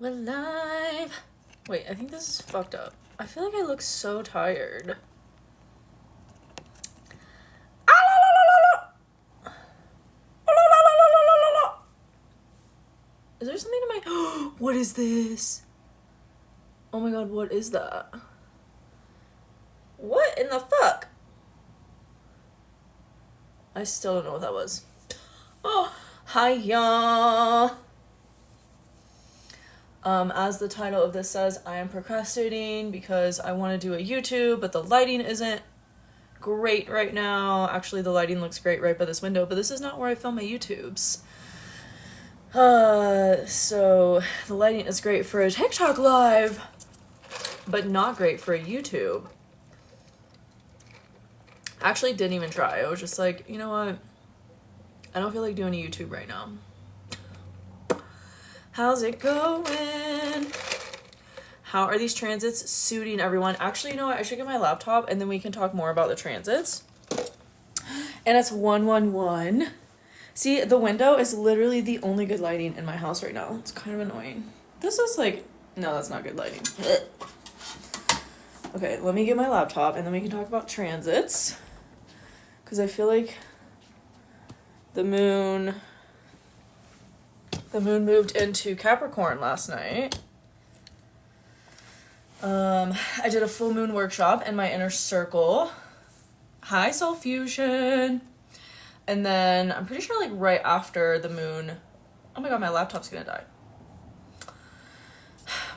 We're live. Wait, I think this is fucked up. I feel like I look so tired. Is there something in my... What is this? Oh my god, what is that? What in the fuck? I still don't know what that was. Oh, hi y'all. As the title of this says, I am procrastinating because I want to do a YouTube, but the lighting isn't great right now. Actually, the lighting looks great right by this window, but this is not where I film my YouTubes. So the lighting is great for a TikTok live, but not great for a YouTube. Actually, didn't even try. I was just like, you know what? I don't feel like doing a YouTube right now. How's it going? How are these transits suiting everyone? Actually, you know what? I should get my laptop and then we can talk more about the transits. And it's 111. See, the window is literally the only good lighting in my house right now. It's kind of annoying. This is like, no, that's not good lighting. Okay, let me get my laptop and then we can talk about transits. Because I feel like the moon moved into Capricorn last night. I did a full moon workshop in my inner circle. Hi, Soul Fusion. And then I'm pretty sure like right after the moon, oh my god, my laptop's gonna die.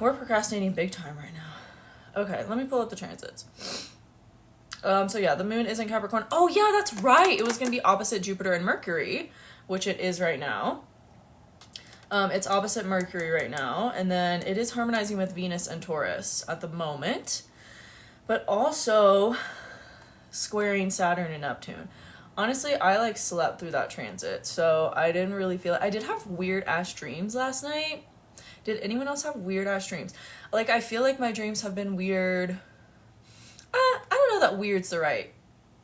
We're procrastinating big time right now. Okay, let me pull up the transits. So yeah, the moon is in Capricorn. Oh yeah, that's right. It was gonna be opposite Jupiter and Mercury, which it is right now. It's opposite Mercury right now, and then it is harmonizing with Venus and Taurus at the moment, but also squaring Saturn and Neptune. Honestly, I like slept through that transit, so I didn't really feel it. I did have weird ass dreams last night. Did anyone else have weird ass dreams? Like, I feel like my dreams have been weird. I don't know that weird's the right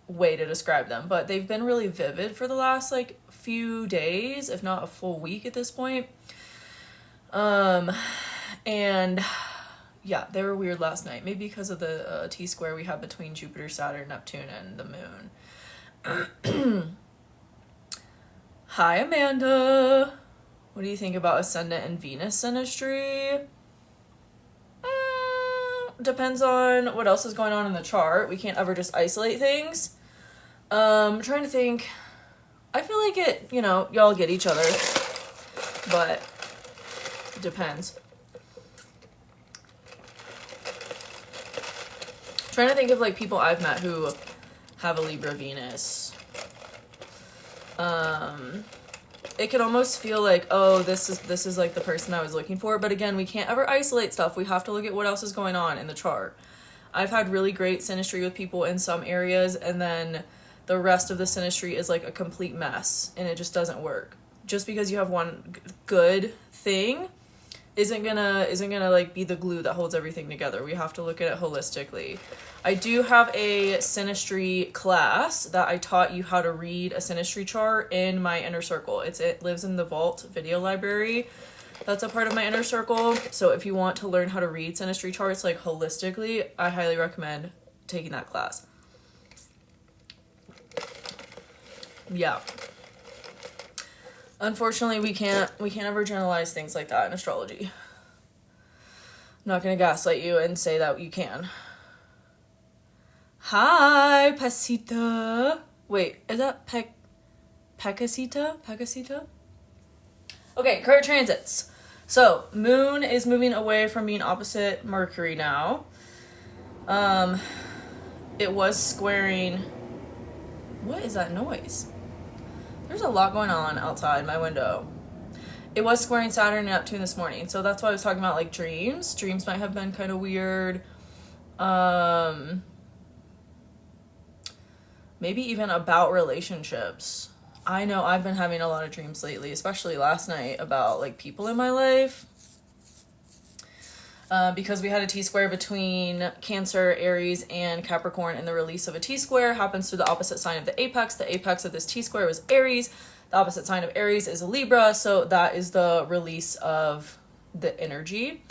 way to describe them, but they've been really vivid for the last like few days, if not a full week at this point. And yeah, they were weird last night, maybe because of the T-square we have between Jupiter, Saturn, Neptune, and the moon. Hi, Amanda. What do you think about Ascendant and Venus synastry? Depends on what else is going on in the chart. We can't ever just isolate things. I'm trying to think. I feel like it, you know, y'all get each other, but it depends. Trying to think of like people I've met who have a Libra Venus. It can almost feel like, oh, this is like the person I was looking for, but again, we can't ever isolate stuff. We have to look at what else is going on in the chart. I've had really great synastry with people in some areas, and then the rest of the synastry is like a complete mess, and it just doesn't work. Just because you have one good thing isn't gonna like be the glue that holds everything together. We have to look at it holistically. I do have a synastry class that I taught you how to read a synastry chart in my inner circle. It lives in the Vault video library. That's a part of my inner circle. So if you want to learn how to read synastry charts like holistically, I highly recommend taking that class. Yeah. Unfortunately, we can't ever generalize things like that in astrology. I'm not gonna gaslight you and say that you can. Hi, Pasita. Wait, is that Pecasita? Pecasita? Okay, current transits. So, moon is moving away from being opposite Mercury now. It was squaring... What is that noise? There's a lot going on outside my window. It was squaring Saturn and Neptune this morning, so that's why I was talking about like dreams. Dreams might have been kind of weird. Maybe even about relationships. I know I've been having a lot of dreams lately, especially last night, about like people in my life. Because we had a T-square between Cancer, Aries, and Capricorn, and the release of a T-square happens through the opposite sign of the apex. The apex of this T-square was Aries. The opposite sign of Aries is Libra, so that is the release of the energy.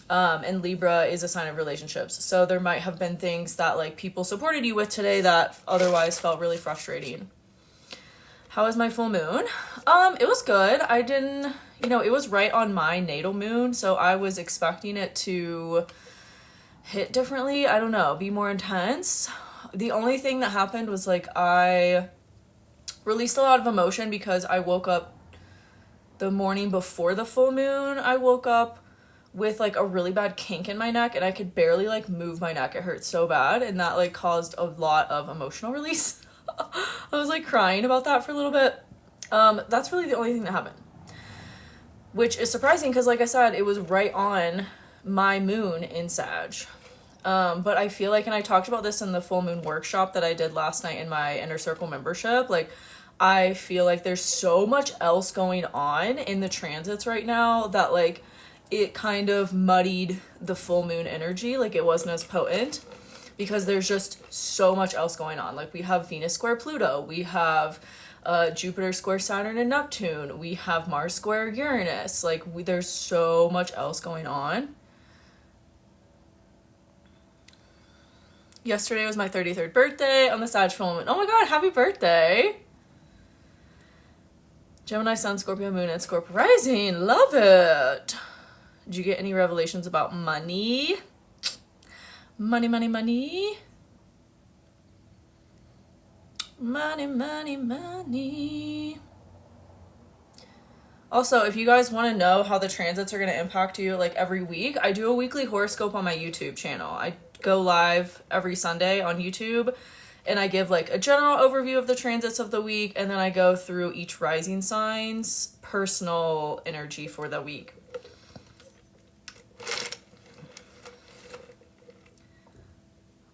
And Libra is a sign of relationships. So there might have been things that like people supported you with today that otherwise felt really frustrating. How was my full moon? It was good. I didn't, it was right on my natal moon, so I was expecting it to hit differently. I don't know, be more intense. The only thing that happened was like I released a lot of emotion because I woke up the morning before the full moon. I woke up with like a really bad kink in my neck and I could barely like move my neck. It hurt so bad, and that like caused a lot of emotional release. I was like crying about that for a little bit. That's really the only thing that happened, which is surprising because like I said, it was right on my moon in Sag. But I feel like, and I talked about this in the full moon workshop that I did last night in my Inner Circle membership, like I feel like there's so much else going on in the transits right now that like it kind of muddied the full moon energy. Like it wasn't as potent because there's just so much else going on. Like we have Venus square Pluto, we have Jupiter square Saturn and Neptune, we have Mars square Uranus. Like there's so much else going on. Yesterday was my 33rd birthday on the Sag full moon. Oh my god, happy birthday! Gemini sun, Scorpio moon, and Scorpio rising. Love it! Did you get any revelations about money? Money, money, money. Money, money, money. Also, if you guys want to know how the transits are going to impact you like every week, I do a weekly horoscope on my YouTube channel. I go live every Sunday on YouTube and I give like a general overview of the transits of the week, and then I go through each rising sign's personal energy for the week.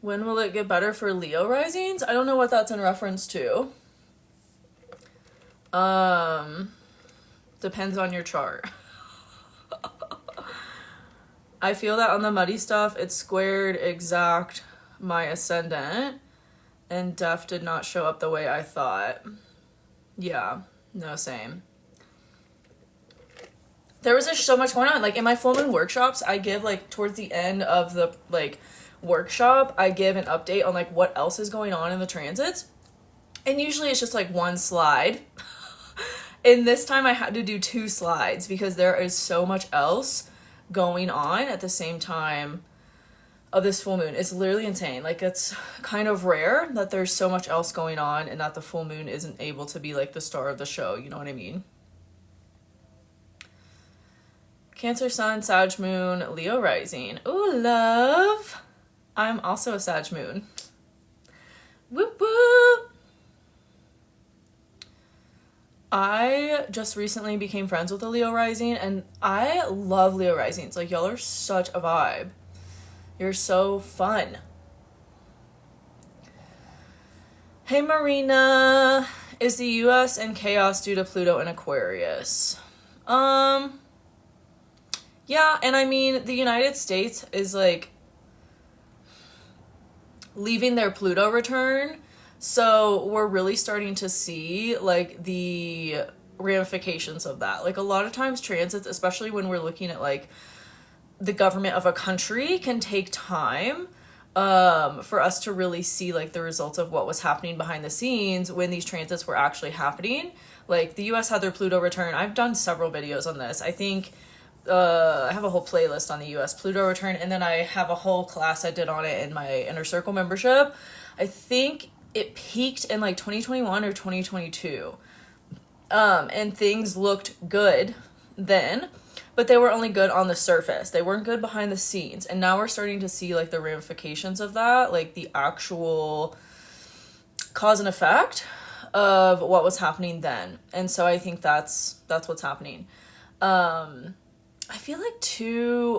When will it get better for Leo risings? I don't know what that's in reference to. Depends on your chart. I feel that on the muddy stuff, it's squared exact my ascendant, and Def did not show up the way I thought. Yeah, no, same. There was just so much going on. Like in my full moon workshops, I give like towards the end of the like workshop, I give an update on like what else is going on in the transits. And usually it's just like one slide. And this time I had to do 2 slides because there is so much else going on at the same time of this full moon. It's literally insane. Like it's kind of rare that there's so much else going on and that the full moon isn't able to be like the star of the show. You know what I mean? Cancer sun, Sag moon, Leo rising. Ooh, love. I'm also a Sag moon. Whoop whoop. I just recently became friends with a Leo rising, and I love Leo risings. Like, y'all are such a vibe. You're so fun. Hey, Marina. Is the U.S. in chaos due to Pluto and Aquarius? Yeah, and I mean, the United States is, like, leaving their Pluto return. So we're really starting to see like the ramifications of that. Like a lot of times transits, especially when we're looking at like the government of a country, can take time for us to really see like the results of what was happening behind the scenes when these transits were actually happening. Like the US had their Pluto return. I've done several videos on this. I think I have a whole playlist on the US Pluto return, and then I have a whole class I did on it in my Inner Circle membership. I think it peaked in like 2021 or 2022. And things looked good then, but they were only good on the surface. They weren't good behind the scenes. And now we're starting to see like the ramifications of that, like the actual cause and effect of what was happening then. And so I think that's what's happening. I feel like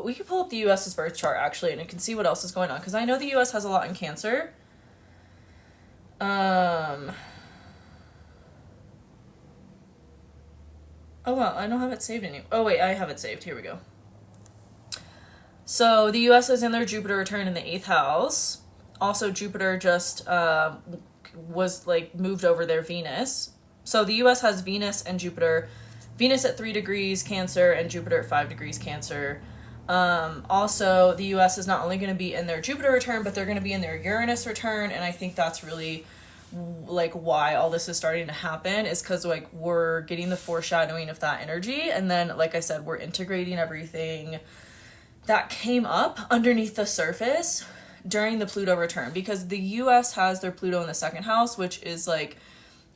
we could pull up the US's birth chart actually, and you can see what else is going on. Because I know the US has a lot in Cancer. Oh well, I don't have it saved anymore. Oh wait, I have it saved. Here we go. So the US is in their Jupiter return in the 8th house. Also, Jupiter just was like moved over their Venus. So the US has Venus and Jupiter Venus at 3 degrees Cancer and Jupiter at 5 degrees Cancer. Also, the US is not only going to be in their Jupiter return, but they're going to be in their Uranus return, and I think that's really like why all this is starting to happen, is because like we're getting the foreshadowing of that energy, and then like I said, we're integrating everything that came up underneath the surface during the Pluto return, because the US has their Pluto in the second house, which is like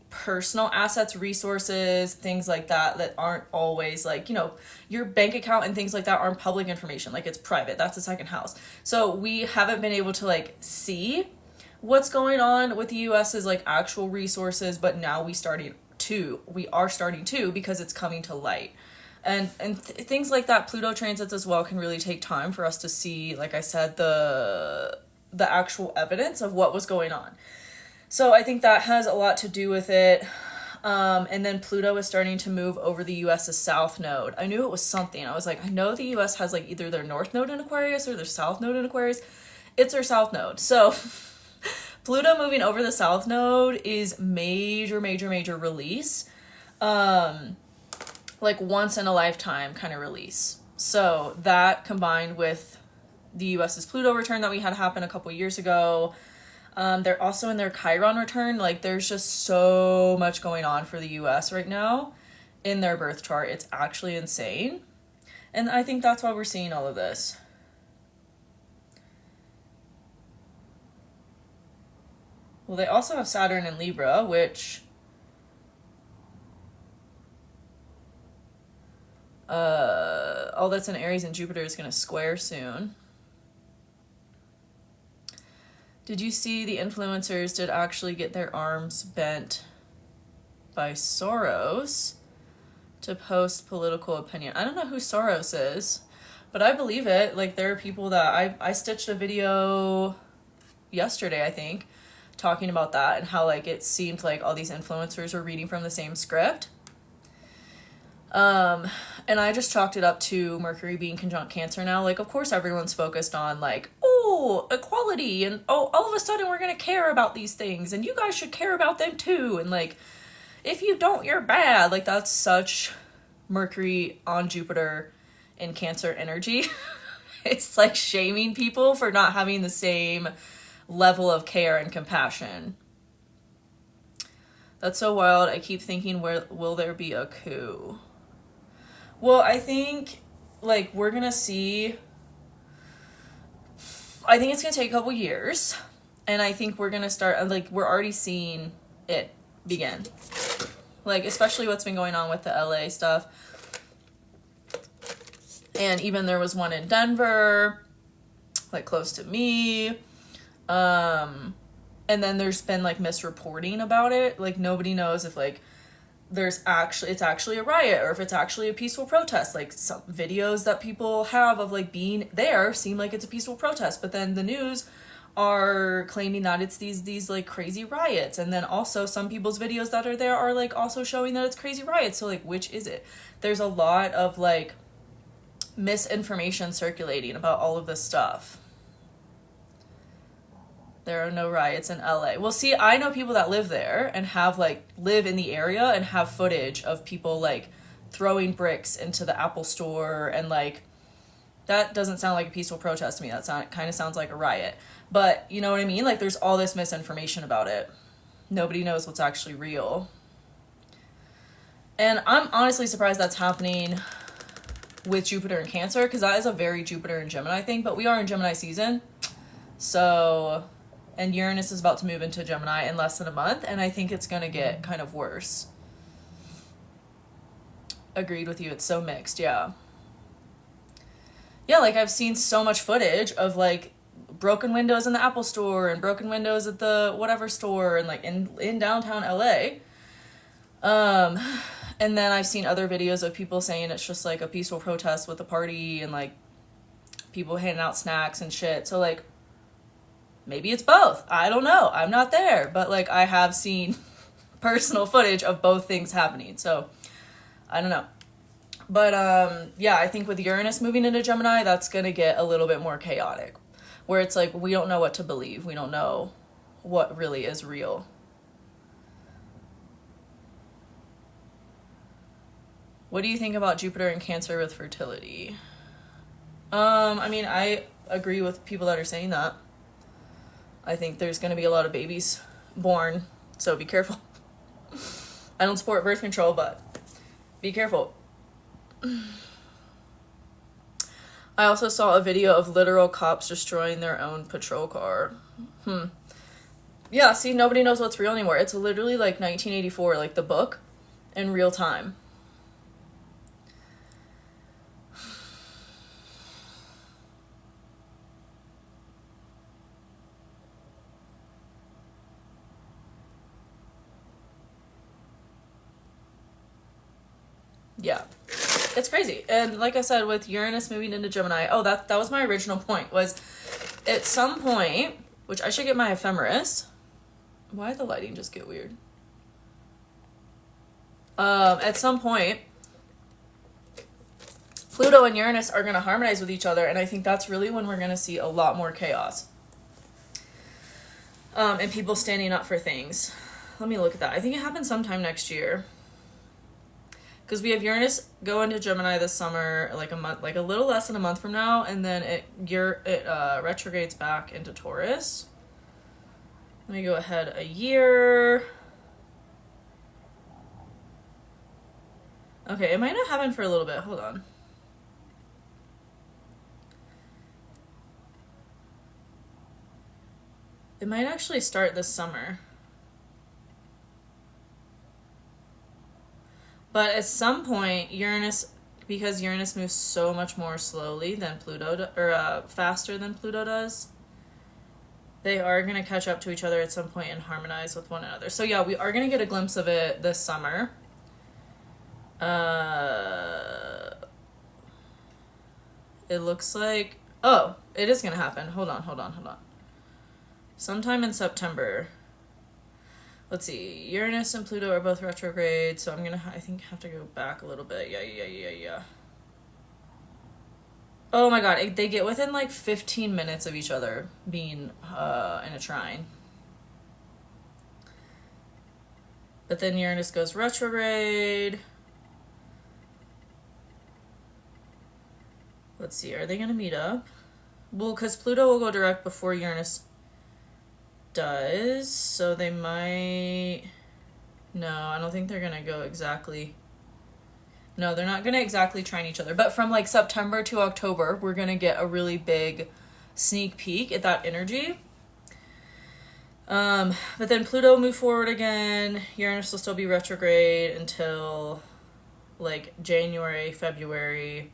personal assets, resources, things like that aren't always like, you know, your bank account and things like that aren't public information, like it's private. That's the second house. So we haven't been able to like see what's going on with the US's like actual resources, but now we are starting to, because it's coming to light. And things like that, Pluto transits as well, can really take time for us to see, like I said, the actual evidence of what was going on. So I think that has a lot to do with it. And then Pluto is starting to move over the US's south node. I knew it was something. I was like, I know the US has like either their north node in Aquarius or their south node in Aquarius. It's their south node. So Pluto moving over the south node is major release. Like once in a lifetime kind of release. So that combined with the US's Pluto return that we had happen a couple years ago. They're also in their Chiron return. Like there's just so much going on for the US right now in their birth chart. It's actually insane. And I think that's why we're seeing all of this. Well, they also have Saturn in Libra, which all that's in Aries and Jupiter is going to square soon. Did you see the influencers did actually get their arms bent by Soros to post political opinion? I don't know who Soros is, but I believe it. Like there are people that I stitched a video yesterday, I think, talking about that and how like it seemed like all these influencers were reading from the same script. And I just chalked it up to Mercury being conjunct Cancer now. Like, of course, everyone's focused on like, oh, equality, and oh, all of a sudden we're gonna care about these things, and you guys should care about them too. And like, if you don't, you're bad. Like, that's such Mercury on Jupiter in Cancer energy. It's like shaming people for not having the same level of care and compassion. That's so wild. I keep thinking, where will there be a coup? Well, I think, like, we're going to see, I think it's going to take a couple years, and I think we're going to start, like, we're already seeing it begin. Like, especially what's been going on with the LA stuff. And even there was one in Denver, like, close to me. And then there's been, like, misreporting about it. Like, nobody knows if, like, it's actually a riot or if it's actually a peaceful protest. Like some videos that people have of like being there seem like it's a peaceful protest, but then the news are claiming that it's these like crazy riots, and then also some people's videos that are there are like also showing that it's crazy riots. So like, which is it? There's a lot of like misinformation circulating about all of this stuff. There are no riots in LA. Well, see, I know people that live there and have like live in the area and have footage of people like throwing bricks into the Apple store, and like that doesn't sound like a peaceful protest to me. That kind of sounds like a riot. But you know what I mean? Like there's all this misinformation about it. Nobody knows what's actually real. And I'm honestly surprised that's happening with Jupiter and Cancer, because that is a very Jupiter and Gemini thing, but we are in Gemini season. So, and Uranus is about to move into Gemini in less than a month, and I think it's going to get kind of worse. Agreed with you. It's so mixed, yeah. Yeah, like I've seen so much footage of like broken windows in the Apple store and broken windows at the whatever store and like in downtown LA. And then I've seen other videos of people saying it's just like a peaceful protest with a party and like people handing out snacks and shit. So like maybe it's both. I don't know. I'm not there, but like I have seen personal footage of both things happening. So I don't know. But yeah, I think with Uranus moving into Gemini, that's going to get a little bit more chaotic, where it's like we don't know what to believe. We don't know what really is real. What do you think about Jupiter in Cancer with fertility? I mean, I agree with people that are saying that. I think there's going to be a lot of babies born, so be careful. I don't support birth control, but be careful. I also saw a video of literal cops destroying their own patrol car. Yeah, see, nobody knows what's real anymore. It's literally like 1984, like the book, in real time. Yeah, it's crazy. And like I said, with Uranus moving into Gemini, that was my original point, was at some point, which I should get my ephemeris. Why did the lighting just get weird? At some point, Pluto and Uranus are going to harmonize with each other, and I think that's really when we're going to see a lot more chaos. And people standing up for things. Let me look at that. I think it happens sometime next year. Because we have Uranus go into Gemini this summer, like a little less than a month from now, and then it retrogrades back into Taurus. Let me go ahead a year. Okay, it might not happen for a little bit. Hold on. It might actually start this summer. But at some point, Uranus, because Uranus moves so much more slowly than Pluto, faster than Pluto does, they are going to catch up to each other at some point and harmonize with one another. So yeah, we are going to get a glimpse of it this summer. It looks like, it is going to happen. Hold on. Sometime in September. Let's see, Uranus and Pluto are both retrograde, so I think have to go back a little bit. Yeah. Oh my god, they get within like 15 minutes of each other being in a trine. But then Uranus goes retrograde. Let's see, are they going to meet up? Well, because Pluto will go direct before Uranus does, so they might... No, I don't think they're gonna go exactly... No, they're not gonna exactly trine each other, but from like September to October, we're gonna get a really big sneak peek at that energy. But then Pluto will move forward again. Uranus will still be retrograde until like January, February.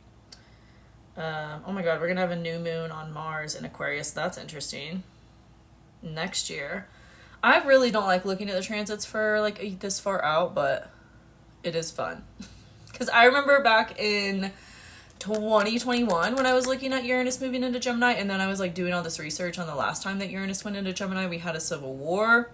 Oh my god, we're gonna have a new moon on Mars in Aquarius. That's interesting. Next year. I really don't like looking at the transits for like this far out, but it is fun. Because I remember back in 2021 when I was looking at Uranus moving into Gemini, and then I was like doing all this research on the last time that Uranus went into Gemini, we had a civil war.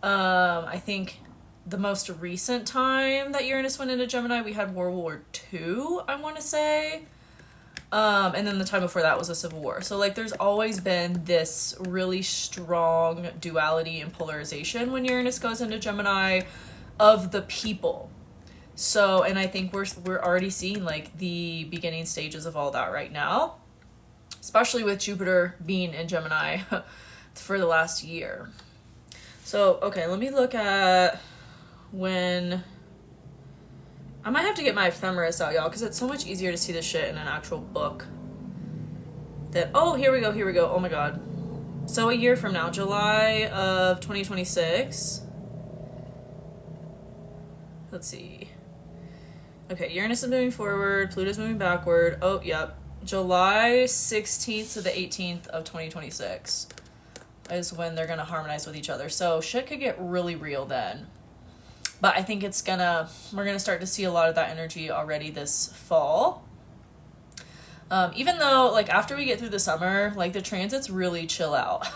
I think the most recent time that Uranus went into Gemini, we had World War II, I want to say. And then the time before that was a civil war. So like there's always been this really strong duality and polarization when Uranus goes into Gemini of the people. So, and I think we're already seeing like the beginning stages of all that right now, especially with Jupiter being in Gemini for the last year. So, okay, let me look at when... I might have to get my ephemeris out, y'all, because it's so much easier to see this shit in an actual book. Here we go. Oh my god. So a year from now, July of 2026. Let's see. Okay, Uranus is moving forward, Pluto's moving backward. Oh, yep. July 16th to the 18th of 2026 is when they're going to harmonize with each other. So shit could get really real then. But I think we're going to start to see a lot of that energy already this fall. Even though, like, after we get through the summer, like, the transits really chill out.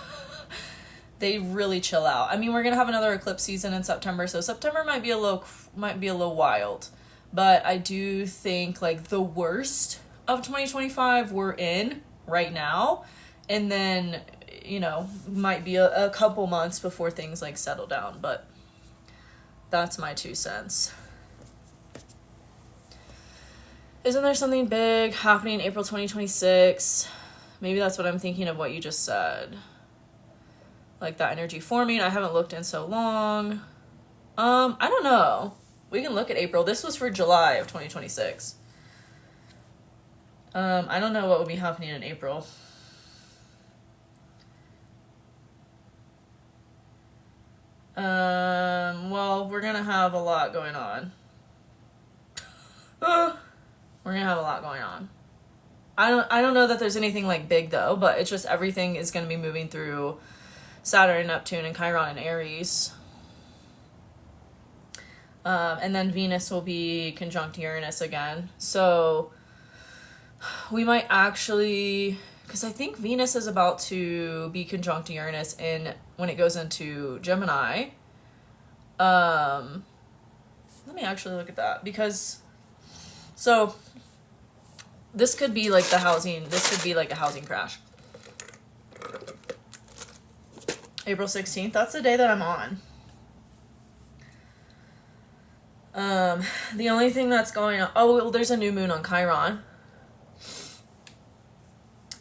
They really chill out. I mean, we're going to have another eclipse season in September, so September might be a little wild. But I do think, like, the worst of 2025 we're in right now. And then, might be a couple months before things, like, settle down. But that's my 2 cents. Isn't there something big happening in April 2026? Maybe that's what I'm thinking of what you just said. Like that energy forming. I haven't looked in so long. I don't know. We can look at April. This was for July of 2026. I don't know what will be happening in April. Well, we're gonna have a lot going on. We're gonna have a lot going on. I don't know that there's anything like big though, but it's just everything is gonna be moving through Saturn, Neptune, and Chiron and Aries. And then Venus will be conjunct Uranus again. So we might actually, because I think Venus is about to be conjunct Uranus when it goes into Gemini. Let me actually look at that, because so this could be like this could be like a housing crash. April 16th, that's the day that I'm on. The only thing that's going on, oh, well, there's a new moon on Chiron.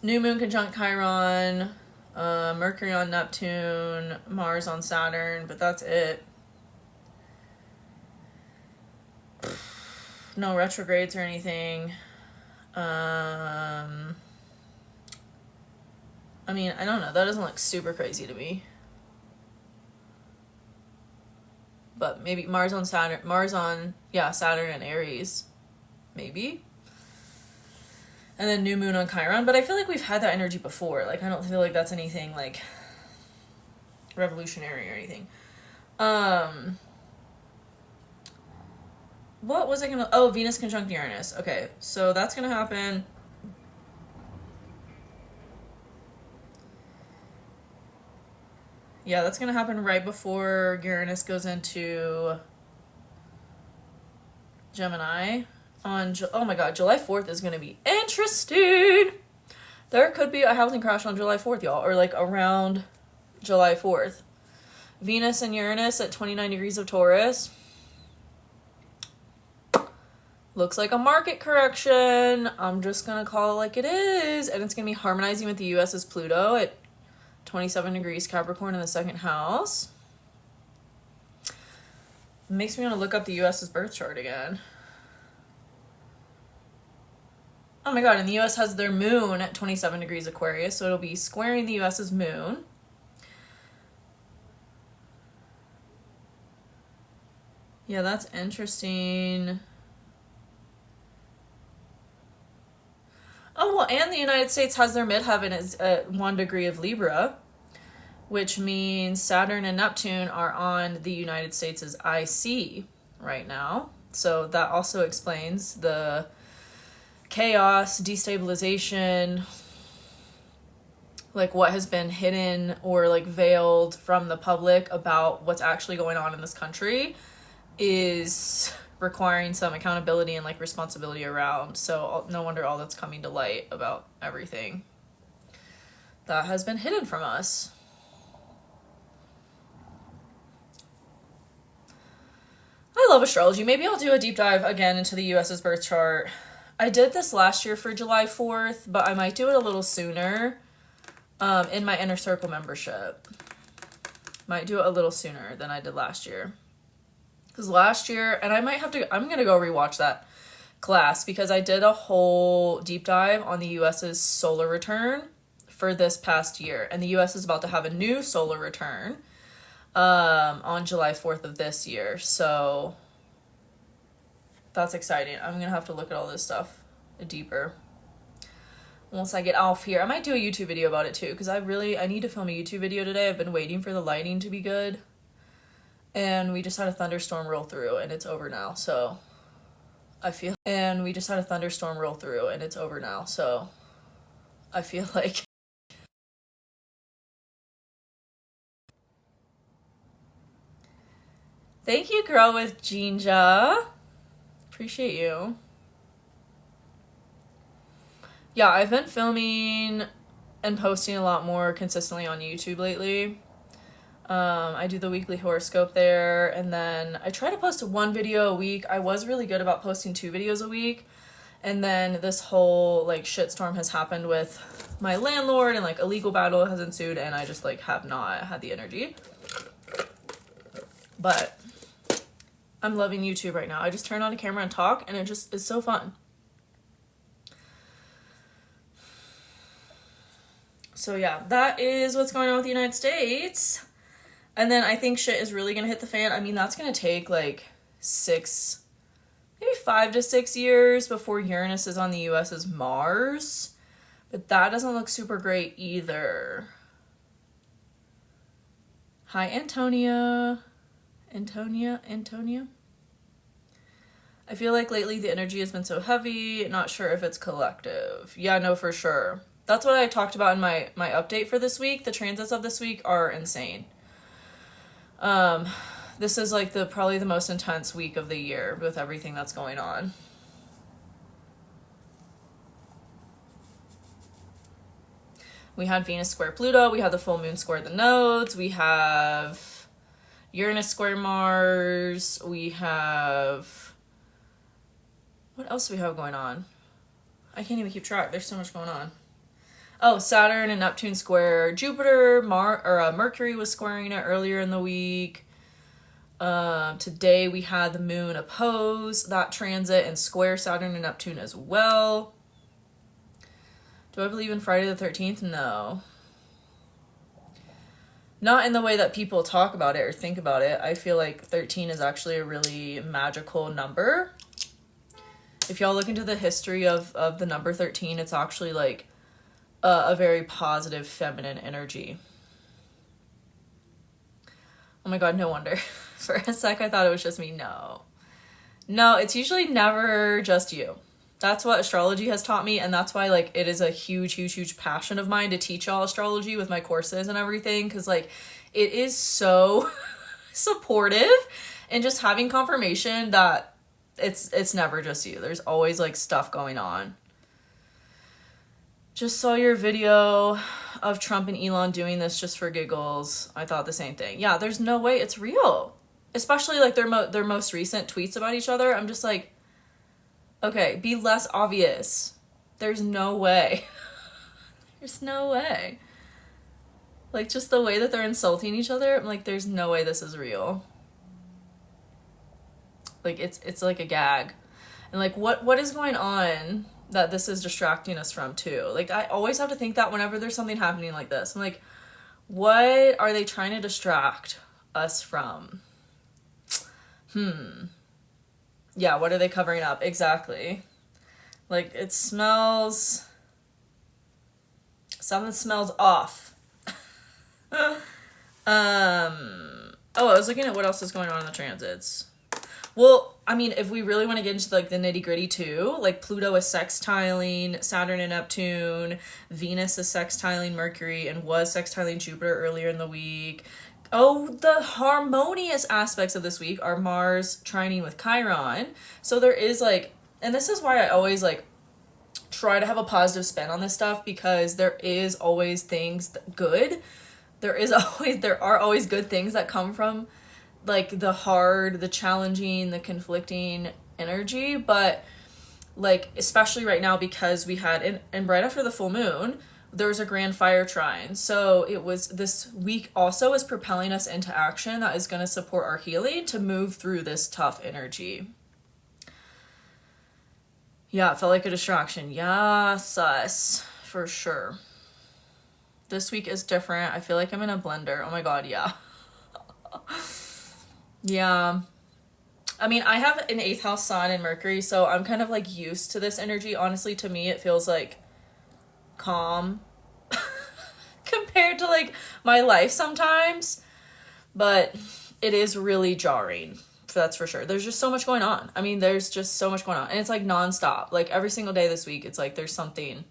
New moon conjunct Chiron, Mercury on Neptune, Mars on Saturn, but that's it. No retrogrades or anything. I mean, I don't know. That doesn't look super crazy to me. But maybe Mars on Saturn and Aries. Maybe. And then new moon on Chiron. But I feel like we've had that energy before. Like, I don't feel like that's anything, like, revolutionary or anything. What was I gonna... Oh, Venus conjunct Uranus. Okay, so that's gonna happen... Yeah, that's gonna happen right before Uranus goes into Gemini. Oh my god, July 4th is gonna be interesting. There could be a housing crash on July 4th, y'all, or like around July 4th. Venus and Uranus at 29 degrees of Taurus. Looks like a market correction. I'm just gonna call it like it is. And it's gonna be harmonizing with the US's Pluto at 27 degrees Capricorn in the second house. Makes me want to look up the US's birth chart again. Oh my god, and the US has their moon at 27 degrees Aquarius, so it'll be squaring the US's moon. Yeah, that's interesting. Oh, well, and the United States has their midheaven at 1 degree of Libra, which means Saturn and Neptune are on the United States' IC right now. So that also explains the chaos, destabilization, like what has been hidden or like veiled from the public about what's actually going on in this country is requiring some accountability and like responsibility around. So no wonder all that's coming to light about everything that has been hidden from us. I love astrology. Maybe I'll do a deep dive again into the US's birth chart. I did this last year for July 4th, but I might do it a little sooner in my Inner Circle membership. Might do it a little sooner than I did last year. Because last year, and I'm going to go rewatch that class because I did a whole deep dive on the US's solar return for this past year. And the US is about to have a new solar return on July 4th of this year. So that's exciting. I'm going to have to look at all this stuff deeper once I get off here. I might do a YouTube video about it too because I need to film a YouTube video today. I've been waiting for the lighting to be good. And we just had a thunderstorm roll through and it's over now. So I feel like thank you, Girl with Jinja. Appreciate you. Yeah, I've been filming and posting a lot more consistently on YouTube lately. I do the weekly horoscope there, and then I try to post one video a week. I was really good about posting 2 videos a week, And then this whole like shitstorm has happened with my landlord, and like a legal battle has ensued, and I just like have not had the energy. But I'm loving YouTube right now. I just turn on a camera and talk, and it just is so fun. So yeah, that is what's going on with the United States. And then I think shit is really gonna hit the fan. I mean, that's gonna take like maybe 5 to 6 years before Uranus is on the US's Mars. But that doesn't look super great either. Hi, Antonia. Antonia. I feel like lately the energy has been so heavy, not sure if it's collective. Yeah, no, for sure. That's what I talked about in my update for this week. The transits of this week are insane. This is like probably the most intense week of the year with everything that's going on. We had Venus square Pluto. We had the full moon square the nodes. We have Uranus square Mars. We have... What else do we have going on? I can't even keep track. There's so much going on. Oh, Saturn and Neptune square Jupiter. Mercury was squaring it earlier in the week. Today we had the moon oppose that transit and square Saturn and Neptune as well. Do I believe in Friday the 13th? No. Not in the way that people talk about it or think about it. I feel like 13 is actually a really magical number. If y'all look into the history of the number 13, it's actually like a very positive feminine energy. Oh my god, no wonder. For a sec, I thought it was just me. No, it's usually never just you. That's what astrology has taught me, and that's why like it is a huge passion of mine to teach y'all astrology with my courses and everything, because like it is so supportive, and just having confirmation that it's never just you. There's always like stuff going on. Just saw your video of Trump and Elon doing this just for giggles. I thought the same thing. Yeah, there's no way it's real. Especially like their most recent tweets about each other. I'm just like, okay, be less obvious. There's no way. There's no way. Like just the way that they're insulting each other, I'm like, there's no way this is real. Like it's like a gag. And like what is going on that this is distracting us from too? Like I always have to think that whenever there's something happening like this. I'm like, what are they trying to distract us from? Yeah, what are they covering up? Exactly. Like it smells... Something smells off. Oh, I was looking at what else is going on in the transits. Well, I mean, if we really want to get into like the nitty gritty too, like Pluto is sextiling Saturn and Neptune, Venus is sextiling Mercury and was sextiling Jupiter earlier in the week. Oh, the harmonious aspects of this week are Mars trining with Chiron. So there is like, and this is why I always like try to have a positive spin on this stuff, because there is always things good. There are always good things that come from like the hard, the challenging, the conflicting energy. But like, especially right now, because we had, and right after the full moon, there was a grand fire trine. So it was, this week also is propelling us into action that is going to support our healing to move through this tough energy. Yeah, it felt like a distraction. Yeah, sus. For sure. This week is different. I feel like I'm in a blender. Oh my god, yeah. Yeah. I mean, I have an 8th house sun in Mercury, so I'm kind of like used to this energy. Honestly, to me, it feels like calm compared to like my life sometimes. But it is really jarring. That's for sure. There's just so much going on. I mean, there's just so much going on. And it's like nonstop. Like every single day this week, it's like there's something.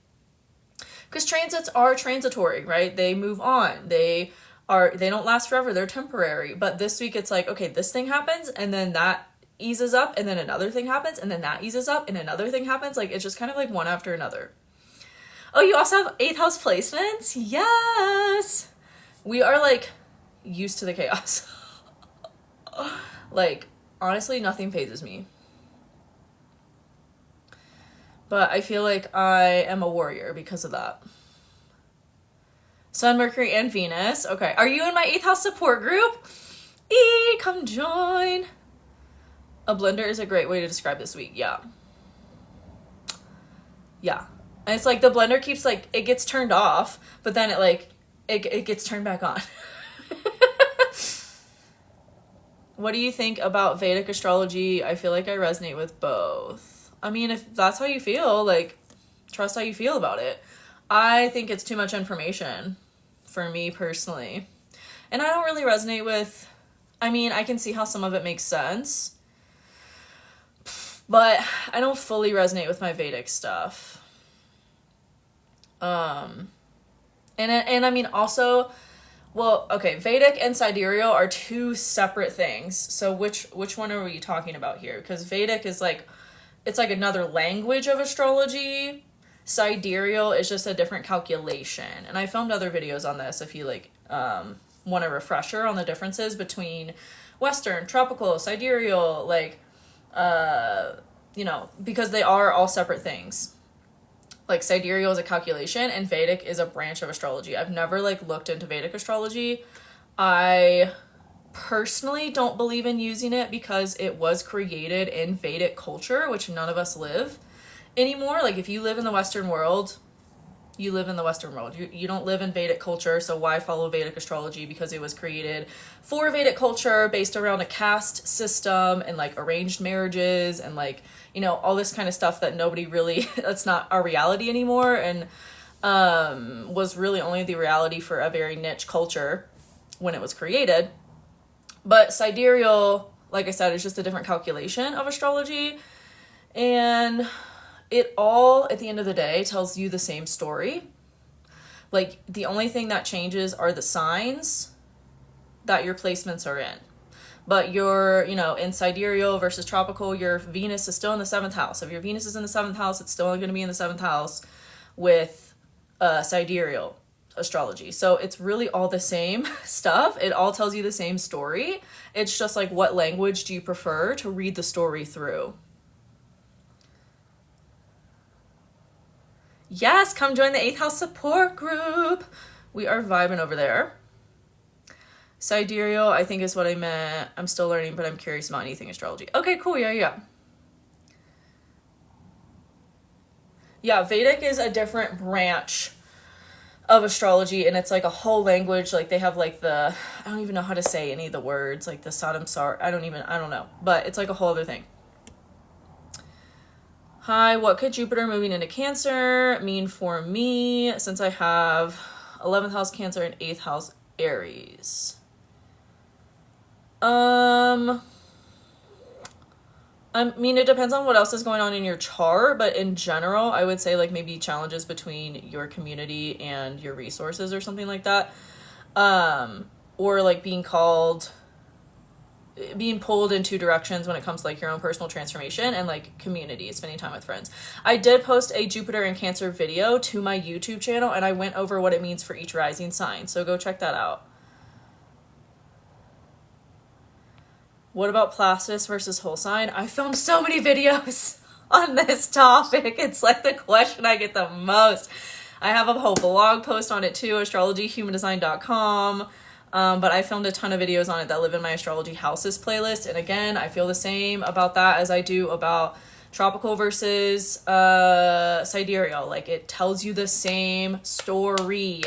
Because transits are transitory, right? They move on. They don't last forever. They're temporary. But this week it's like, okay, this thing happens and then that eases up and then another thing happens and then that eases up and another thing happens. Like it's just kind of like one after another. Oh, you also have 8th house placements? Yes! We are like used to the chaos. Like, honestly, nothing phases me. But I feel like I am a warrior because of that. Sun, Mercury, and Venus. Okay. Are you in my 8th house support group? Come join. A blender is a great way to describe this week. Yeah. Yeah. And it's like the blender keeps like, it gets turned off, but then it gets turned back on. What do you think about Vedic astrology? I feel like I resonate with both. I mean, if that's how you feel, like, trust how you feel about it. I think it's too much information for me personally. And I don't really resonate with, I mean, I can see how some of it makes sense, but I don't fully resonate with my Vedic stuff. And I mean also, well, okay, Vedic and sidereal are two separate things. So which one are we talking about here? Because Vedic is like, it's like another language of astrology. Sidereal is just a different calculation. And I filmed other videos on this if you like want a refresher on the differences between Western, tropical, sidereal, like, you know, because they are all separate things. Like sidereal is a calculation and Vedic is a branch of astrology. I've never like looked into Vedic astrology. I personally don't believe in using it because it was created in Vedic culture, which none of us live anymore. Like if you live in the Western world, you live in the Western world. You don't live in Vedic culture, so why follow Vedic astrology? Because it was created for Vedic culture based around a caste system and like arranged marriages and like, you know, all this kind of stuff that nobody really, that's not our reality anymore, and was really only the reality for a very niche culture when it was created. But sidereal, like I said, is just a different calculation of astrology, and it all, at the end of the day, tells you the same story. Like, the only thing that changes are the signs that your placements are in. But you're, you know, in sidereal versus tropical, your Venus is still in the 7th house. If your Venus is in the 7th house, it's still going to be in the 7th house with sidereal astrology. So it's really all the same stuff. It all tells you the same story. It's just like, what language do you prefer to read the story through? Yes, come join the 8th house support group. We are vibing over there. Sidereal, I think is what I meant. I'm still learning, but I'm curious about anything astrology. Okay, cool. Yeah. Yeah, Vedic is a different branch of astrology, and it's like a whole language. Like they have like the, I don't even know how to say any of the words, like the Sadam I don't know. But it's like a whole other thing. Hi, what could Jupiter moving into Cancer mean for me since I have 11th house Cancer and 8th house Aries? I mean, it depends on what else is going on in your chart, but in general, I would say like maybe challenges between your community and your resources or something like that. Or like being pulled in two directions when it comes to like your own personal transformation and like community, spending time with friends. I did post a Jupiter and Cancer video to my YouTube channel, and I went over what it means for each rising sign. So go check that out. What about Placidus versus whole sign? I filmed so many videos on this topic. It's like the question I get the most. I have a whole blog post on it too, astrologyhumandesign.com. But I filmed a ton of videos on it that live in my astrology houses playlist. And again, I feel the same about that as I do about tropical versus sidereal. Like it tells you the same story.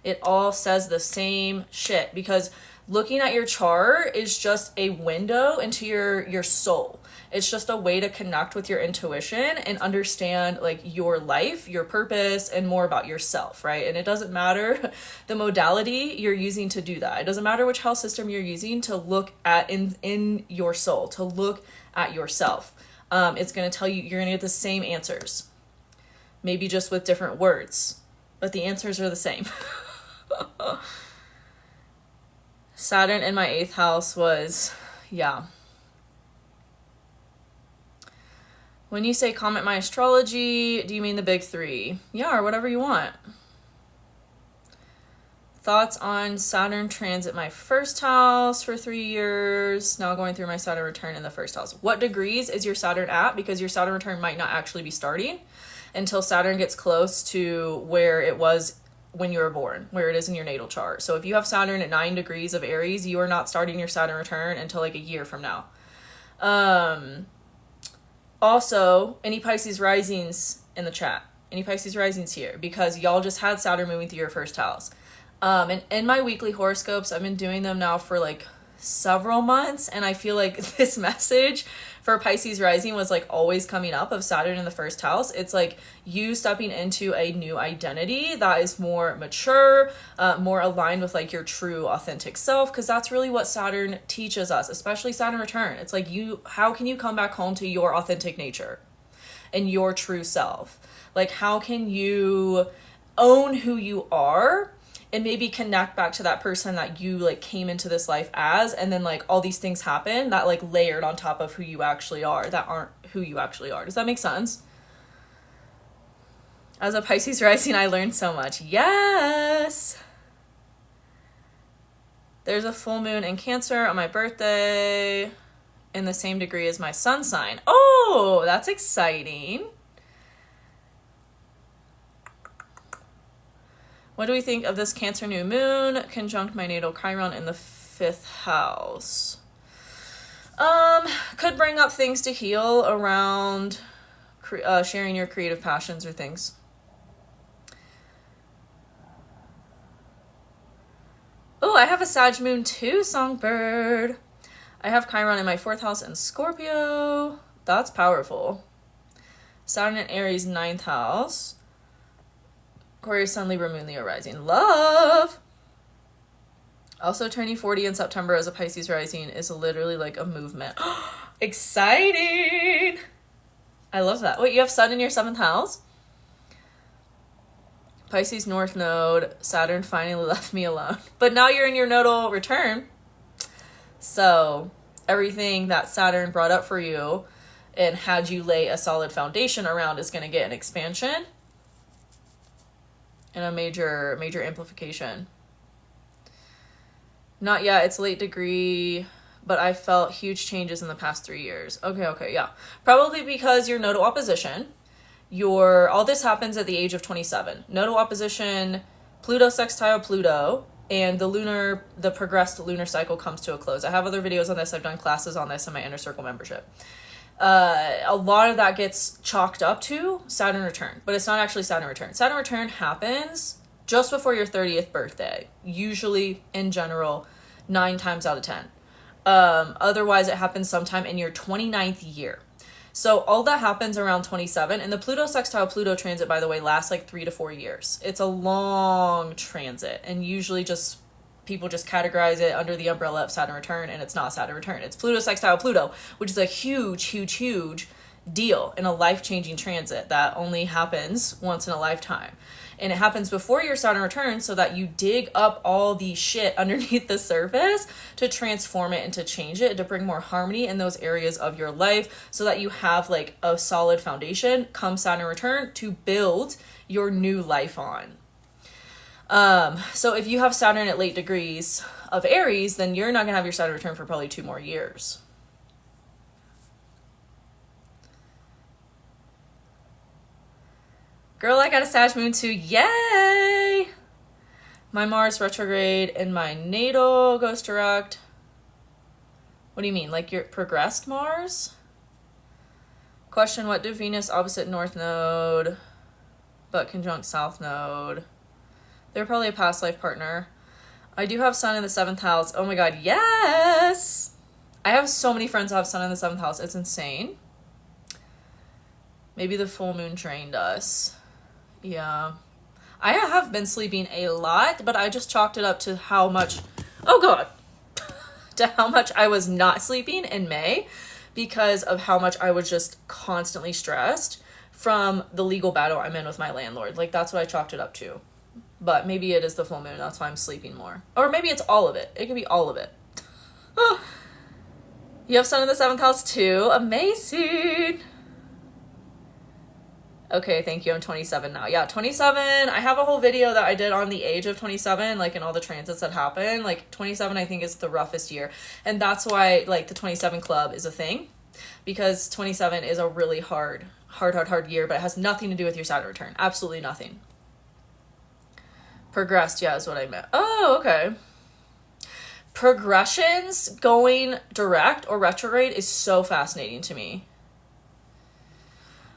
It all says the same shit, because looking at your chart is just a window into your soul. It's just a way to connect with your intuition and understand like your life, your purpose, and more about yourself, right? And it doesn't matter the modality you're using to do that. It doesn't matter which house system you're using to look at in your soul, to look at yourself. It's going to tell you, you're going to get the same answers, maybe just with different words, but the answers are the same. Saturn in my 8th house was, yeah. When you say comment my astrology, do you mean the big three? Yeah, or whatever you want. Thoughts on Saturn transit my 1st house for 3 years. Now going through my Saturn return in the 1st house. What degrees is your Saturn at? Because your Saturn return might not actually be starting. until Saturn gets close to where it was when you were born, where it is in your natal chart. So if you have Saturn at 9 degrees of Aries, you are not starting your Saturn return until like a year from now. Also, any Pisces risings in the chat, any Pisces risings here, because y'all just had Saturn moving through your first house. And in my weekly horoscopes, I've been doing them now for like several months, and I feel like this message for Pisces rising was like always coming up of Saturn in the first house. It's like you stepping into a new identity that is more mature, more aligned with like your true authentic self, because that's really what Saturn teaches us, especially Saturn return. It's like how can you come back home to your authentic nature and your true self? Like, how can you own who you are and maybe connect back to that person that you like came into this life as, and then like all these things happen that like layered on top of who you actually are that aren't who you actually are. Does that make sense? As a Pisces rising, I learned so much. Yes! There's a full moon in Cancer on my birthday in the same degree as my sun sign. Oh, that's exciting. What do we think of this Cancer new moon conjunct my natal Chiron in the 5th house? Could bring up things to heal around sharing your creative passions or things. Oh, I have a Sag moon too, Songbird. I have Chiron in my 4th house in Scorpio. That's powerful. Saturn in Aries, 9th house. Aquarius, Sun, Libra, Moon, Leo rising. Love! Also, turning 40 in September as a Pisces rising is literally like a movement. Exciting! I love that. Wait, you have Sun in your 7th house? Pisces North Node. Saturn finally left me alone. But now you're in your nodal return. So everything that Saturn brought up for you and had you lay a solid foundation around is going to get an expansion and a major amplification. Not yet, it's late degree, but I felt huge changes in the past 3 years. Okay, yeah. Probably because your nodal opposition, all this happens at the age of 27. Nodal opposition, Pluto sextile Pluto, and the progressed lunar cycle comes to a close. I have other videos on this. I've done classes on this in my Inner Circle membership. A lot of that gets chalked up to Saturn return, but it's not actually Saturn return. Saturn return happens just before your 30th birthday, usually in general 9 times out of 10. Otherwise it happens sometime in your 29th year. So all that happens around 27, and the Pluto sextile Pluto transit, by the way, lasts like 3 to 4 years. It's a long transit, and usually people just categorize it under the umbrella of Saturn return, and it's not Saturn return. It's Pluto sextile Pluto, which is a huge deal in a life-changing transit that only happens once in a lifetime. And it happens before your Saturn return so that you dig up all the shit underneath the surface to transform it and to change it, to bring more harmony in those areas of your life so that you have like a solid foundation come Saturn return to build your new life on. So if you have Saturn at late degrees of Aries, then you're not going to have your Saturn return for probably 2 more years. Girl, I got a Sag moon too. Yay! My Mars retrograde and my natal goes direct. What do you mean? Like your progressed Mars? Question, what do Venus opposite North Node but conjunct South Node? They're probably a past life partner. I do have Sun in the 7th house. Oh my god, yes! I have so many friends who have Sun in the 7th house. It's insane. Maybe the full moon drained us. Yeah. I have been sleeping a lot, but I just chalked it up to how much... Oh god! to how much I was not sleeping in May because of how much I was just constantly stressed from the legal battle I'm in with my landlord. Like, that's what I chalked it up to. But maybe it is the full moon. That's why I'm sleeping more. Or maybe it's all of it. It could be all of it. You have Sun in the 7th house too. Amazing. Okay, thank you. I'm 27 now. Yeah, 27. I have a whole video that I did on the age of 27, like, and all the transits that happen. Like, 27, I think, is the roughest year. And that's why, like, the 27 club is a thing. because 27 is a really hard year, but it has nothing to do with your Saturn return. Absolutely nothing. Progressed, yeah, is what I meant. Oh, okay. Progressions going direct or retrograde is so fascinating to me.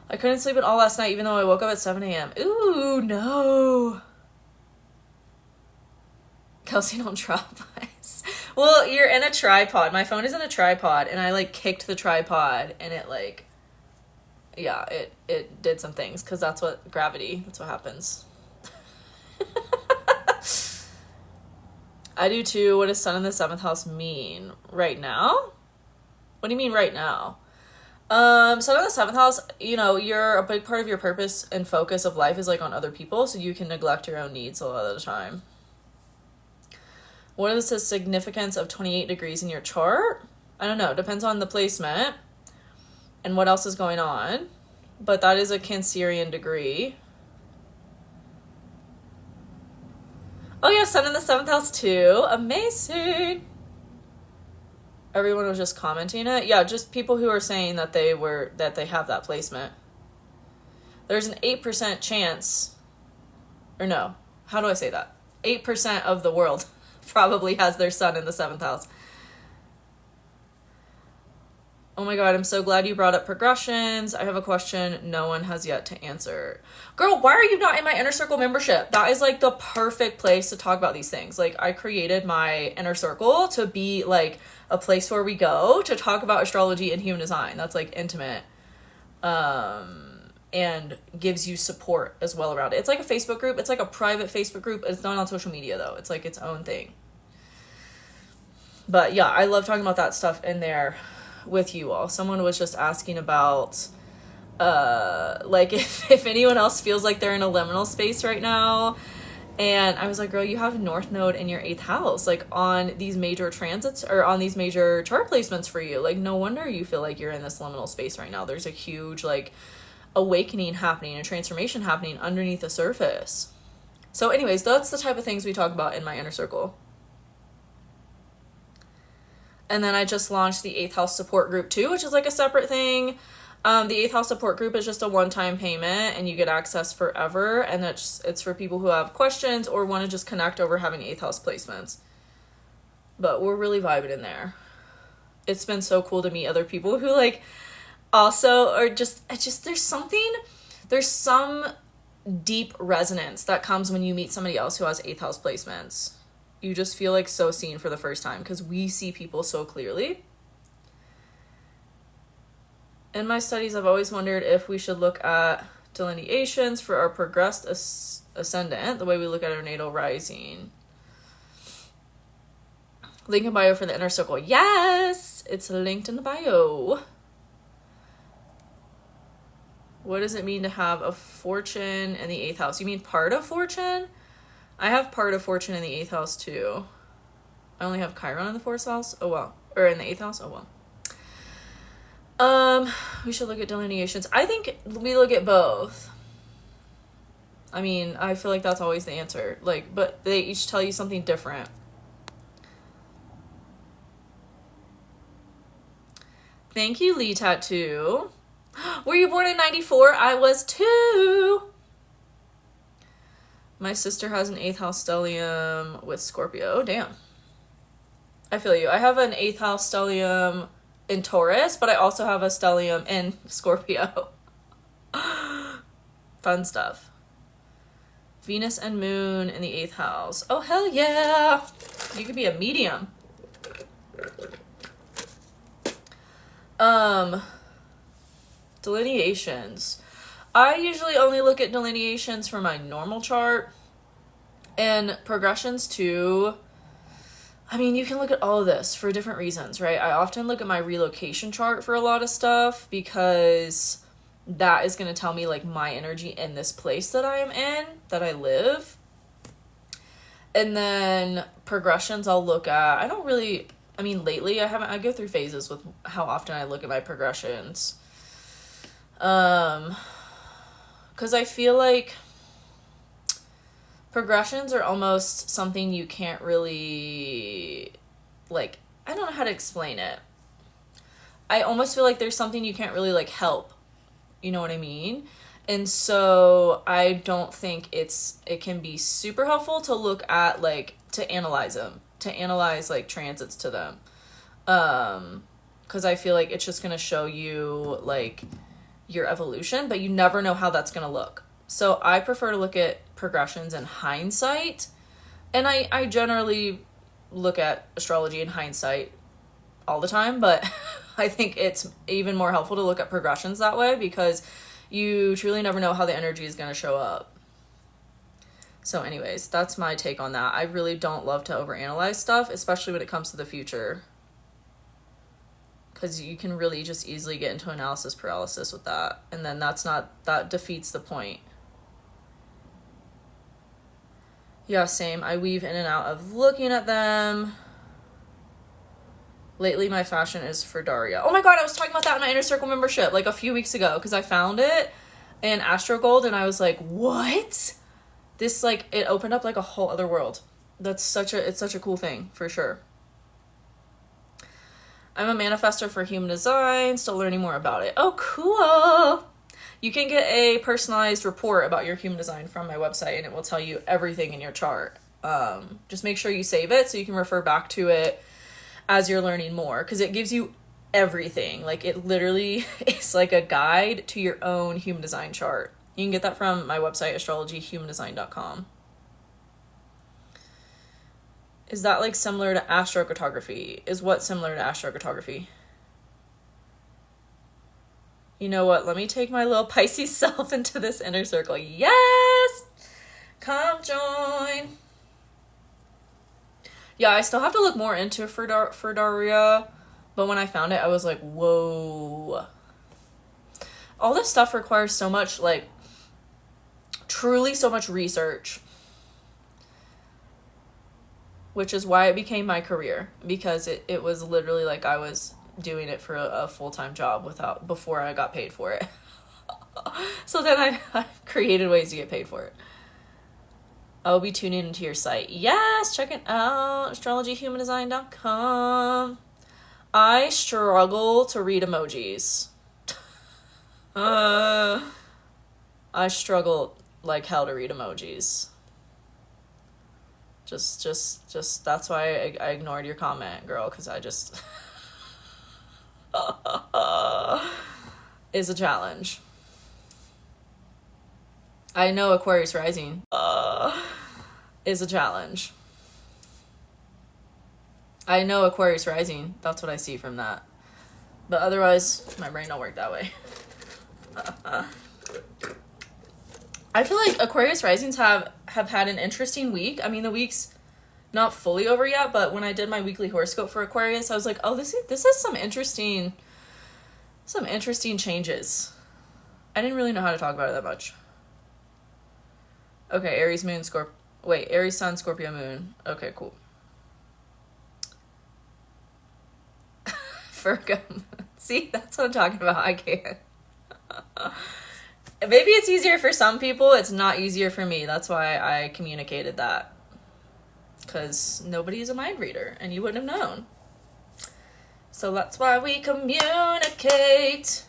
I couldn't sleep at all last night, even though I woke up at 7 a.m. Ooh, no. Kelsey, don't drop us. Well, you're in a tripod. My phone is in a tripod, and I, like, kicked the tripod, and it, like, yeah, it did some things, because that's what happens. I do too. What does Sun in the 7th house mean? Right now? What do you mean right now? Sun in the 7th house, you know, you're a big part of your purpose and focus of life is, like, on other people, so you can neglect your own needs a lot of the time. What is the significance of 28 degrees in your chart? I don't know. Depends on the placement and what else is going on. But that is a Cancerian degree. Oh, yeah, Sun in the 7th house too. Amazing. Everyone was just commenting it. Yeah, just people who are saying that they have that placement. There's an 8% chance, or no, how do I say that? 8% of the world probably has their Sun in the 7th house. Oh my god, I'm so glad you brought up progressions. I have a question no one has yet to answer. Girl, why are you not in my Inner Circle membership? That is, like, the perfect place to talk about these things. Like, I created my Inner Circle to be, like, a place where we go to talk about astrology and human design. That's, like, intimate. And gives you support as well around it. It's like a Facebook group. It's like a private Facebook group. It's not on social media, though. It's, like, its own thing. But, yeah, I love talking about that stuff in there with you all. Someone was just asking about like if anyone else feels like they're in a liminal space right now, and I was like, girl, you have North Node in your 8th house, like, on these major transits or on these major chart placements for you. Like, no wonder you feel like you're in this liminal space right now. There's a huge, like, awakening happening, a transformation happening underneath the surface. So anyways, that's the type of things we talk about in my Inner Circle. And then I just launched the 8th house support group too, which is, like, a separate thing. The 8th house support group is just a one-time payment and you get access forever. And it's for people who have questions or want to just connect over having 8th house placements. But we're really vibing in there. It's been so cool to meet other people who, like, also are just there's some deep resonance that comes when you meet somebody else who has 8th house placements. You just feel, like, so seen for the first time because we see people so clearly. In my studies, I've always wondered if we should look at delineations for our progressed ascendant, the way we look at our natal rising. Link in bio for the Inner Circle. Yes! It's linked in the bio. What does it mean to have a fortune in the 8th house? You mean part of fortune? I have part of fortune in the 8th house too. I only have Chiron in the 4th house. Oh well. Or in the 8th house. Oh well. We should look at delineations. I think we look at both. I mean, I feel like that's always the answer. Like, but they each tell you something different. Thank you, Lee Tattoo. Were you born in 94? I was too. My sister has an 8th house stellium with Scorpio. Oh, damn. I feel you. I have an 8th house stellium in Taurus, but I also have a stellium in Scorpio. Fun stuff. Venus and Moon in the 8th house. Oh, hell yeah. You could be a medium. Delineations. I usually only look at delineations for my normal chart and progressions too. I mean, you can look at all of this for different reasons, right? I often look at my relocation chart for a lot of stuff because that is going to tell me, like, my energy in this place that I am in, that I live. And then progressions I'll look at. I don't really, I mean, lately I go through phases with how often I look at my progressions. Because I feel like progressions are almost something you can't really, like, I don't know how to explain it. I almost feel like there's something you can't really like help. You know what I mean? And so I don't think it can be super helpful to look at like to analyze them, to analyze like transits to them. Because I feel like it's just going to show you like your evolution, but you never know how that's going to look. So I prefer to look at progressions in hindsight. And I generally look at astrology in hindsight all the time, but I think it's even more helpful to look at progressions that way because you truly never know how the energy is going to show up. So anyways, that's my take on that. I really don't love to overanalyze stuff, especially when it comes to the future. Because you can really just easily get into analysis paralysis with that. And then that defeats the point. Yeah, same. I weave in and out of looking at them. Lately, my fashion is for Daria. Oh my god, I was talking about that in my Inner Circle membership like a few weeks ago because I found it in Astro Gold and I was like, what? This, like, it opened up like a whole other world. It's such a cool thing, for sure. I'm a manifestor for human design, still learning more about it. Oh, cool! You can get a personalized report about your human design from my website and it will tell you everything in your chart. Just make sure you save it so you can refer back to it as you're learning more, because it gives you everything. Like, it literally is like a guide to your own human design chart. You can get that from my website, astrologyhumandesign.com. Is that like similar to astrocartography? Is what similar to astrocartography? You know what? Let me take my little Pisces self into this inner circle. Yes! Come join. Yeah, I still have to look more into for Daria, but when I found it, I was like, whoa. All this stuff requires so much, like, truly so much research. Which is why it became my career, because it was literally like I was doing it for a full-time job before I got paid for it. So then I created ways to get paid for it. I'll be tuning into your site. Yes, check it out. astrologyhumandesign.com. I struggle to read emojis. I struggle like hell to read emojis. Just that's why I ignored your comment, girl, because I just is a challenge. I know Aquarius rising is a challenge. I know Aquarius rising. That's what I see from that. But otherwise, my brain don't work that way. I feel like Aquarius risings have had an interesting week. I mean, the week's not fully over yet, but when I did my weekly horoscope for Aquarius, I was like, oh, this is some interesting changes. I didn't really know how to talk about it that much. Okay, Aries moon, Aries sun, Scorpio moon. Okay, cool. Virgo. See, that's what I'm talking about. I can't. Maybe it's easier for some people. It's not easier for me. That's why I communicated that. Because nobody is a mind reader, and you wouldn't have known. So that's why we communicate.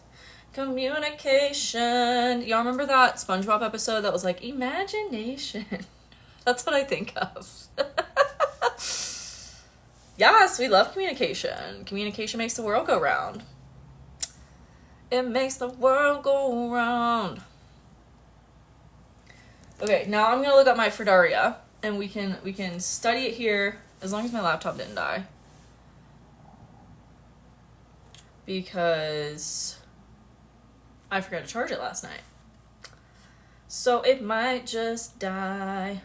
Communication. Y'all remember that SpongeBob episode that was like, imagination? That's what I think of. Yes, we love communication. Communication makes the world go round. It makes the world go round. Okay, now I'm gonna look up my Fredaria, and we can study it here as long as my laptop didn't die. Because I forgot to charge it last night. So it might just die.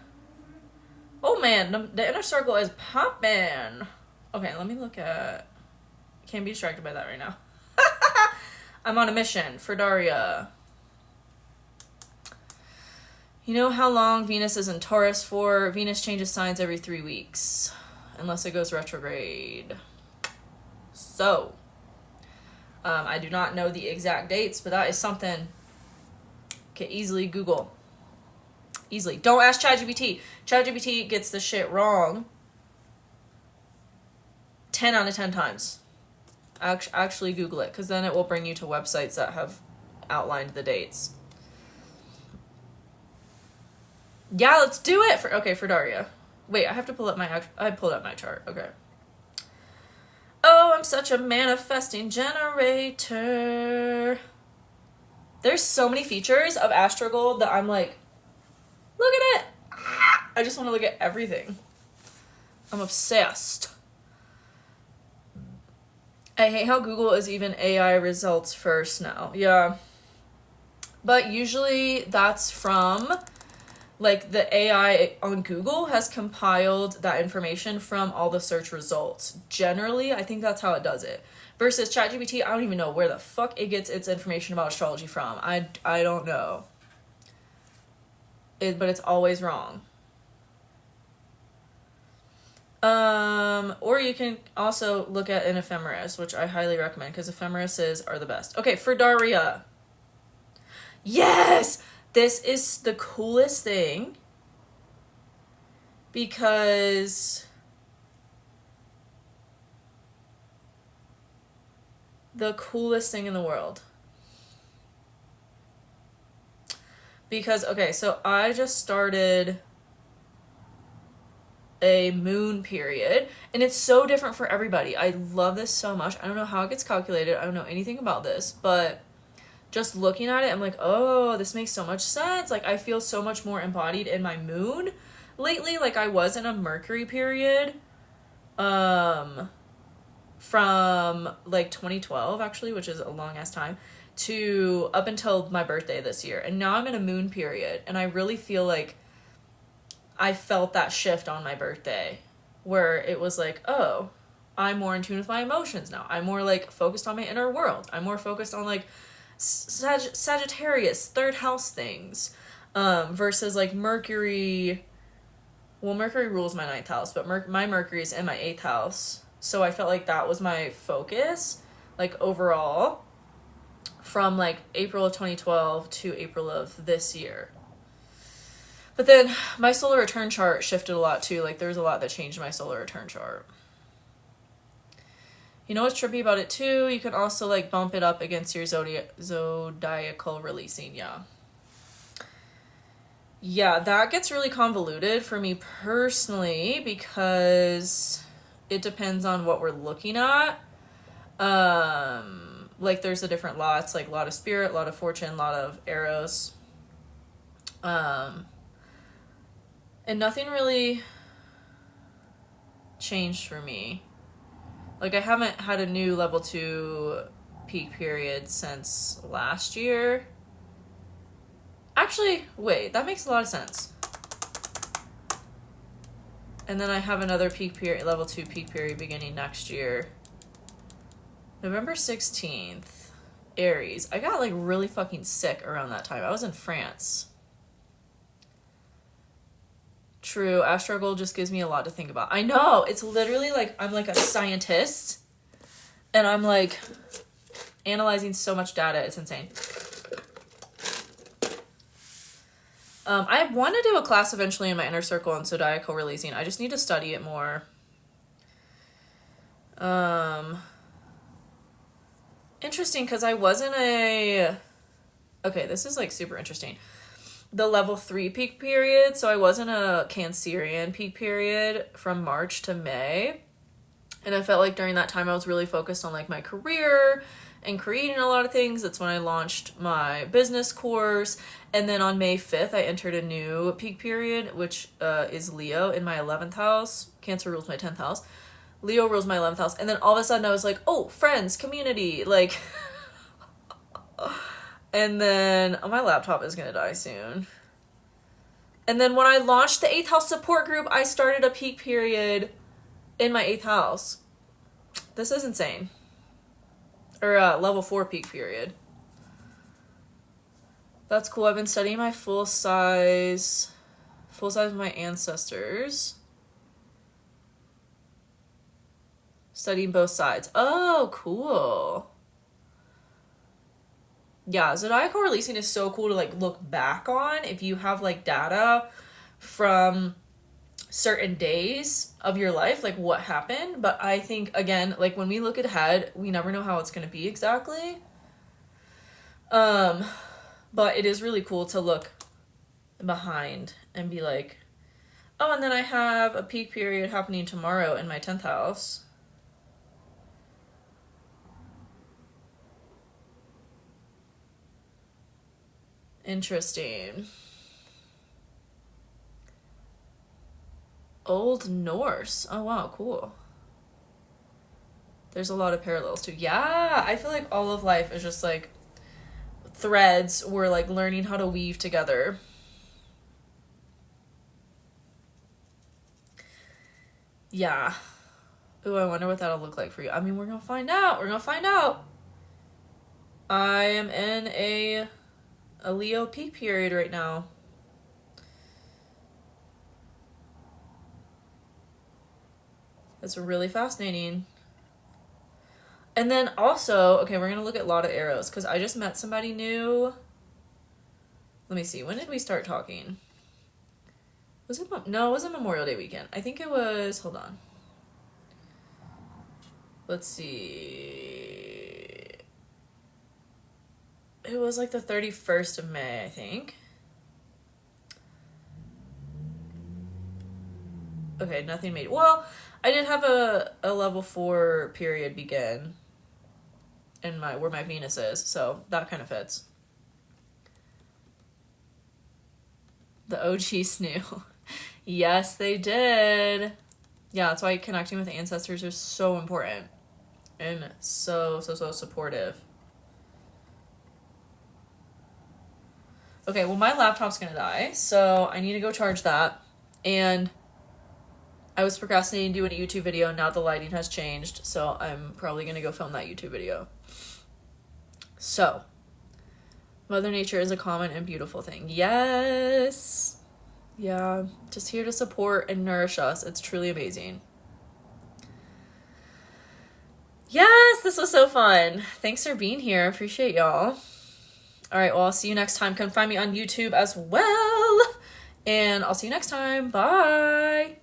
Oh man, the inner circle is popping. Okay, let me look at... Can't be distracted by that right now. I'm on a mission for Daria. You know how long Venus is in Taurus for? Venus changes signs every 3 weeks. Unless it goes retrograde. So... I do not know the exact dates, but that is something you can easily Google. Easily. Don't ask ChatGPT. ChatGPT gets the shit wrong 10 out of 10 times. Actually Google it, because then it will bring you to websites that have outlined the dates. Yeah, let's do it. For Daria. Wait, I have to pull up I pulled up my chart. Okay. Oh, I'm such a manifesting generator. There's so many features of Astrogold that I'm like, look at it. I just want to look at everything. I'm obsessed. I hate how Google is even AI results first now. Yeah. But usually that's from, like, the AI on Google has compiled that information from all the search results. Generally, I think that's how it does it. Versus ChatGPT, I don't even know where the fuck it gets its information about astrology from. I don't know. But it's always wrong. Or you can also look at an ephemeris, which I highly recommend, because ephemerises are the best. Okay, for Daria. Yes! This is the coolest thing, because the coolest thing in the world. Because, okay, so I just started a moon period, and it's so different for everybody. I love this so much. I don't know how it gets calculated. I don't know anything about this, but just looking at it, I'm like, oh, this makes so much sense. Like, I feel so much more embodied in my moon lately. Like, I was in a Mercury period from like 2012, actually, which is a long ass time, to up until my birthday this year. And now I'm in a moon period, and I really feel like I felt that shift on my birthday, where it was like, oh, I'm more in tune with my emotions now. I'm more like focused on my inner world. I'm more focused on like Sagittarius, third house things, versus like Mercury. Well, Mercury rules my ninth house, but my Mercury is in my eighth house. So I felt like that was my focus, like overall, from like April of 2012 to April of this year. But then my solar return chart shifted a lot too. Like, there's a lot that changed my solar return chart. You know what's trippy about it too? You can also like bump it up against your zodiacal releasing. Yeah. Yeah, that gets really convoluted for me personally, because it depends on what we're looking at. Like, there's the different lots, like lot of spirit, lot of fortune, lot of eros. And nothing really changed for me. Like, I haven't had a new level 2 peak period since last year. Actually, wait, that makes a lot of sense. And then I have another peak period, level 2 peak period beginning next year. November 16th, Aries. I got like really fucking sick around that time. I was in France. True, Astrogold just gives me a lot to think about. I know, it's literally like I'm like a scientist, and I'm like analyzing so much data. It's insane. I want to do a class eventually in my inner circle on zodiacal releasing. I just need to study it more. Interesting, because I wasn't a... Okay, this is like super interesting. The level 3 peak period, so I was in a Cancerian peak period from March to May, and I felt like during that time I was really focused on like my career and creating a lot of things. That's when I launched my business course, and then on May 5th I entered a new peak period, which is Leo in my 11th house. Cancer rules my 10th house. Leo rules my 11th house, and then all of a sudden I was like, oh, friends, community, like... And then, oh, my laptop is gonna die soon. And then when I launched the 8th house support group, I started a peak period in my 8th house. This is insane. Or level 4 peak period. That's cool. I've been studying my full size of my ancestors. Studying both sides. Oh, cool. Yeah, zodiacal releasing is so cool to like look back on if you have like data from certain days of your life, like what happened. But I think, again, like when we look ahead, we never know how it's going to be exactly. But it is really cool to look behind and be like, oh, and then I have a peak period happening tomorrow in my 10th house. Interesting. Old Norse. Oh, wow, cool. There's a lot of parallels too. Yeah, I feel like all of life is just like threads we're like learning how to weave together. Yeah. Ooh, I wonder what that'll look like for you. I mean, we're gonna find out. We're gonna find out. I am in a Leo peak period right now. It's really fascinating. And then also, okay, we're gonna look at a lot of arrows because I just met somebody new. Let me see. When did we start talking? Was it no? It wasn't Memorial Day weekend. I think it was. Hold on. Let's see. It was like the 31st of May, I think. Okay, nothing made. Well, I did have a level 4 period begin in where my Venus is, so that kind of fits. The OGs knew. Yes, they did. Yeah, that's why connecting with ancestors is so important and so supportive. Okay, well, my laptop's gonna die, so I need to go charge that. And I was procrastinating doing a YouTube video. Now the lighting has changed, so I'm probably gonna go film that YouTube video. So, Mother Nature is a common and beautiful thing. Yes. Yeah, just here to support and nourish us. It's truly amazing. Yes, this was so fun. Thanks for being here. I appreciate y'all. All right, well, I'll see you next time. Come find me on YouTube as well. And I'll see you next time. Bye.